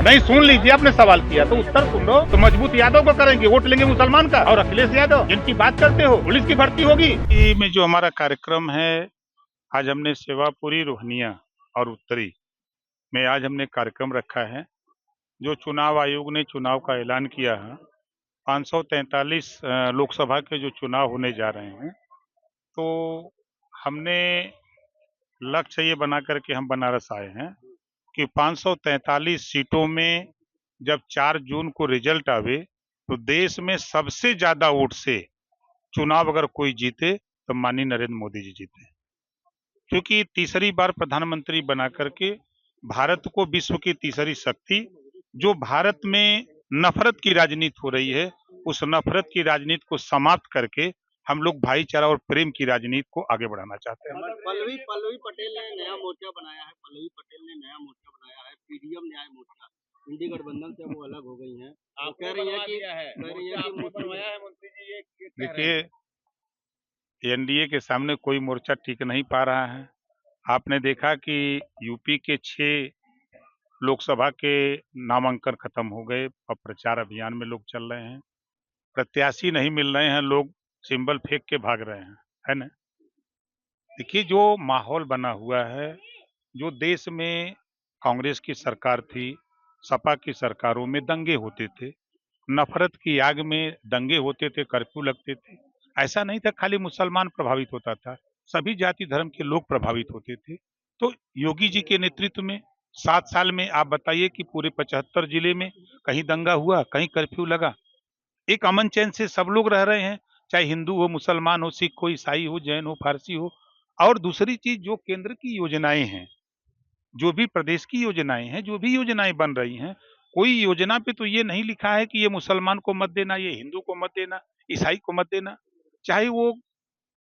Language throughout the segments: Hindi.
नहीं सुन लीजिए, आपने सवाल किया तो उत्तर सुन लो। तो मजबूत यादव को करेंगे, वोट लेंगे मुसलमान का। और अखिलेश यादव जिनकी बात करते हो, पुलिस की भर्ती होगी। में जो हमारा कार्यक्रम है, आज हमने सेवापुरी, रोहनिया और उत्तरी में आज हमने कार्यक्रम रखा है। जो चुनाव आयोग ने चुनाव का ऐलान किया है, 543 लोकसभा के जो चुनाव होने जा रहे हैं, तो हमने लक्ष्य ये बना करके हम बनारस आए हैं कि 543 सीटों में जब 4 जून को रिजल्ट आवे तो देश में सबसे ज्यादा वोट से चुनाव अगर कोई जीते तो माननीय नरेंद्र मोदी जी जीते, क्योंकि तीसरी बार प्रधानमंत्री बना करके भारत को विश्व की तीसरी शक्ति, जो भारत में नफरत की राजनीति हो रही है, उस नफरत की राजनीति को समाप्त करके हम लोग भाईचारा और प्रेम की राजनीति को आगे बढ़ाना चाहते हैं। पल्लवी पल्लवी पटेल ने नया मोर्चा बनाया है। पल्लवी पटेल ने नया मोर्चा बनाया है, पीडीएम न्याय मोर्चा। इंडी गठबंधन से वो अलग हो गई हैं। आप कह रही हैं कि बनवाया है मंत्री जी, ये देखिए, एनडीए के सामने कोई मोर्चा टिक नहीं पा रहा है। आपने देखा कि यूपी के 6 लोकसभा के नामांकन खत्म हो गए, अब प्रचार अभियान में लोग चल रहे हैं, प्रत्याशी नहीं मिल रहे हैं, लोग सिंबल फेंक के भाग रहे हैं, है ना। देखिए, जो माहौल बना हुआ है, जो देश में कांग्रेस की सरकार थी, सपा की सरकारों में दंगे होते थे, नफरत की आग में दंगे होते थे, कर्फ्यू लगते थे। ऐसा नहीं था खाली मुसलमान प्रभावित होता था, सभी जाति धर्म के लोग प्रभावित होते थे। तो योगी जी के नेतृत्व में 7 साल में आप बताइए कि पूरे 75 जिले में कहीं दंगा हुआ, कहीं कर्फ्यू लगा, एक अमन चैन से सब लोग रह रहे हैं, चाहे हिंदू हो, मुसलमान हो, सिख हो, ईसाई हो, जैन हो, फारसी हो। और दूसरी चीज, जो केंद्र की योजनाएं हैं, जो भी प्रदेश की योजनाएं हैं, जो भी योजनाएं बन रही हैं, कोई योजना पे तो ये नहीं लिखा है कि ये मुसलमान को मत देना, ये हिंदू को मत देना, ईसाई को मत देना। चाहे वो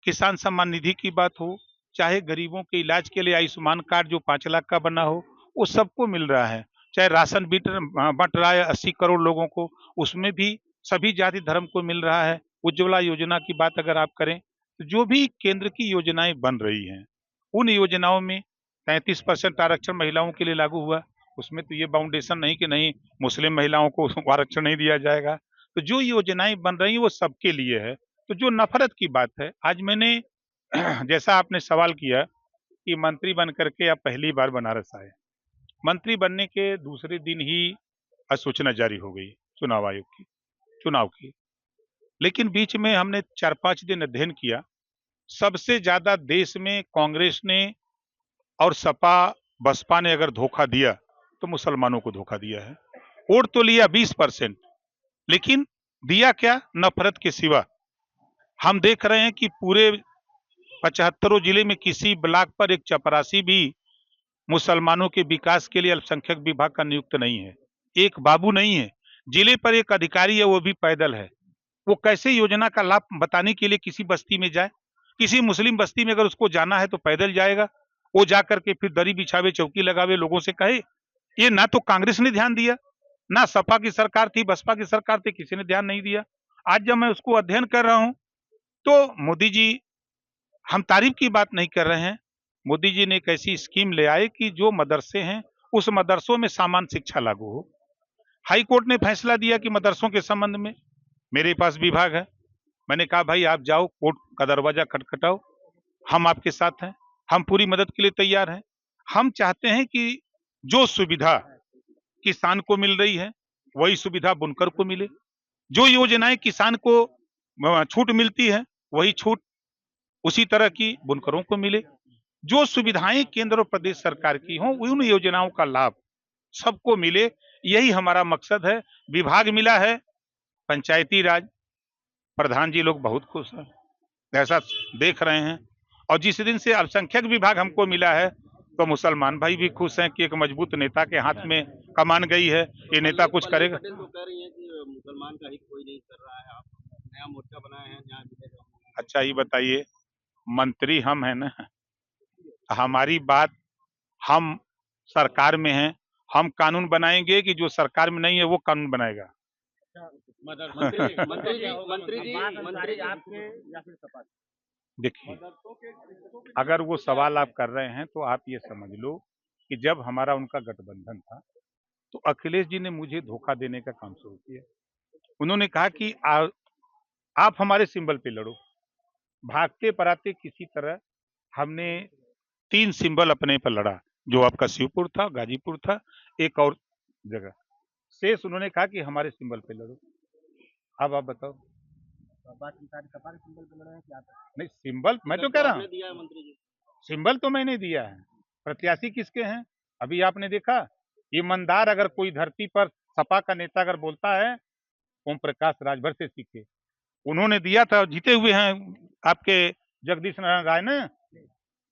किसान सम्मान निधि की बात हो, चाहे गरीबों के इलाज के लिए आयुष्मान कार्ड जो 5 लाख का बना हो, वो सबको मिल रहा है। चाहे राशन बंट रहा है 80 करोड़ लोगों को, उसमें भी सभी जाति धर्म को मिल रहा है। उज्ज्वला योजना की बात अगर आप करें, तो जो भी केंद्र की योजनाएं बन रही हैं, उन योजनाओं में 33% आरक्षण महिलाओं के लिए लागू हुआ। उसमें तो ये बाउंडेशन नहीं कि नहीं मुस्लिम महिलाओं को आरक्षण नहीं दिया जाएगा। तो जो योजनाएं बन रही हैं वो सबके लिए है। तो जो नफरत की बात है, आज मैंने जैसा आपने सवाल किया कि मंत्री बन करके आप पहली बार बनारस आए, मंत्री बनने के दूसरे दिन ही अधिसूचना जारी हो गई चुनाव आयोग की, चुनाव की। लेकिन बीच में हमने 4-5 दिन अध्ययन किया। सबसे ज्यादा देश में कांग्रेस ने और सपा बसपा ने अगर धोखा दिया तो मुसलमानों को धोखा दिया है। वोट तो लिया 20%, लेकिन दिया क्या? नफरत के सिवा। हम देख रहे हैं कि पूरे 75 जिले में किसी ब्लॉक पर एक चपरासी भी मुसलमानों के विकास के लिए अल्पसंख्यक विभाग का नियुक्त नहीं है, एक बाबू नहीं है। जिले पर एक अधिकारी है, वो भी पैदल है। वो कैसे योजना का लाभ बताने के लिए किसी बस्ती में जाए? किसी मुस्लिम बस्ती में अगर उसको जाना है तो पैदल जाएगा, वो जाकर के फिर दरी बिछावे, चौकी लगावे, लोगों से कहे। ये ना तो कांग्रेस ने ध्यान दिया, ना सपा की सरकार थी, बसपा की सरकार थी, किसी ने ध्यान नहीं दिया। आज जब मैं उसको अध्ययन कर रहा हूं तो मोदी जी, हम तारीफ की बात नहीं कर रहे हैं, मोदी जी ने एक ऐसी स्कीम ले आए कि जो मदरसे हैं उस मदरसों में सामान्य शिक्षा लागू हो। हाई कोर्ट ने फैसला दिया कि मदरसों के संबंध में मेरे पास विभाग है। मैंने कहा भाई आप जाओ, कोर्ट का दरवाजा खटखटाओ, हम आपके साथ हैं, हम पूरी मदद के लिए तैयार हैं। हम चाहते हैं कि जो सुविधा किसान को मिल रही है वही सुविधा बुनकर को मिले, जो योजनाएं किसान को छूट मिलती है वही छूट उसी तरह की बुनकरों को मिले। जो सुविधाएं केंद्र और प्रदेश सरकार की हों, उन योजनाओं का लाभ सबको मिले, यही हमारा मकसद है। विभाग मिला है पंचायती राज, प्रधान जी लोग बहुत खुश हैं, ऐसा देख रहे हैं। और जिस दिन से अल्पसंख्यक विभाग हमको मिला है तो मुसलमान भाई भी खुश हैं कि एक मजबूत नेता के हाथ में कमान गई है, ये नेता कुछ करेगा। पटेल तो कह रही हैं कि मुसलमान का हित कोई नहीं कर रहा है, आप नया मोर्चा बनाए हैं, न्याय मिलेगा। अच्छा ये बताइए, मंत्री हम हैं ना, हमारी बात, हम सरकार में हैं, हम कानून बनाएंगे कि जो सरकार में नहीं है वो कानून बनाएगा? मंत्री आपके या फिर सपा? देखिए, अगर वो सवाल आप कर रहे हैं तो आप ये समझ लो कि जब हमारा उनका गठबंधन था तो अखिलेश जी ने मुझे धोखा देने का काम शुरू किया। उन्होंने कहा कि आप हमारे सिंबल पे लड़ो। भागते पराते किसी तरह हमने 3 सिंबल अपने पर लड़ा, जो आपका शिवपुर था, गाजीपुर था, एक और जगह। शेष उन्होंने कहा कि हमारे सिंबल पे लड़ो। अब आप बताओ। नहीं, सिंबल मैं तो कह रहा हूँ, दिया है मंत्री जी। सिंबल तो मैंने दिया है, प्रत्याशी किसके हैं? अभी आपने देखा, ईमानदार अगर कोई धरती पर सपा का नेता अगर बोलता है, ओम प्रकाश राजभर से सीखे। उन्होंने दिया था, जीते हुए हैं आपके जगदीश नारायण राय ने,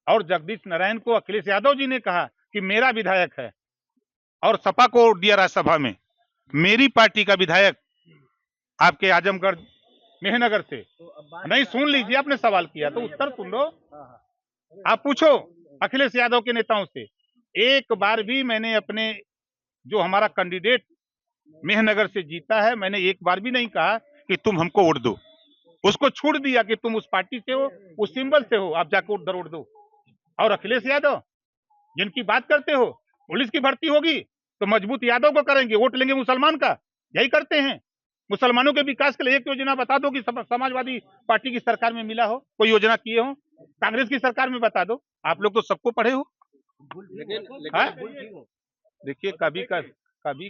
और जगदीश नारायण को अखिलेश यादव जी ने कहा कि मेरा विधायक है, और सपा को दिया राज्यसभा में। मेरी पार्टी का विधायक आपके आजमगढ़ मेहनगर से नहीं। सुन लीजिए, आपने सवाल किया तो उत्तर सुन लो। आप पूछो अखिलेश यादव के नेताओं से, एक बार भी मैंने अपने जो हमारा कैंडिडेट मेहनगर से जीता है, मैंने एक बार भी नहीं कहा कि तुम हमको वोट दो। उसको छूट दिया कि तुम उस पार्टी से हो, उस सिंबल से हो, आप जाकर उधर वोट दो। और अखिलेश यादव जिनकी बात करते हो, पुलिस की भर्ती होगी तो मजबूत यादव को करेंगे, वोट लेंगे मुसलमान का। यही करते हैं। मुसलमानों के विकास के लिए एक योजना बता दो कि समाजवादी पार्टी की सरकार में मिला हो, कोई योजना किए हो। कांग्रेस की सरकार में बता दो। आप लोग तो सबको पढ़े हो। देखिए, कभी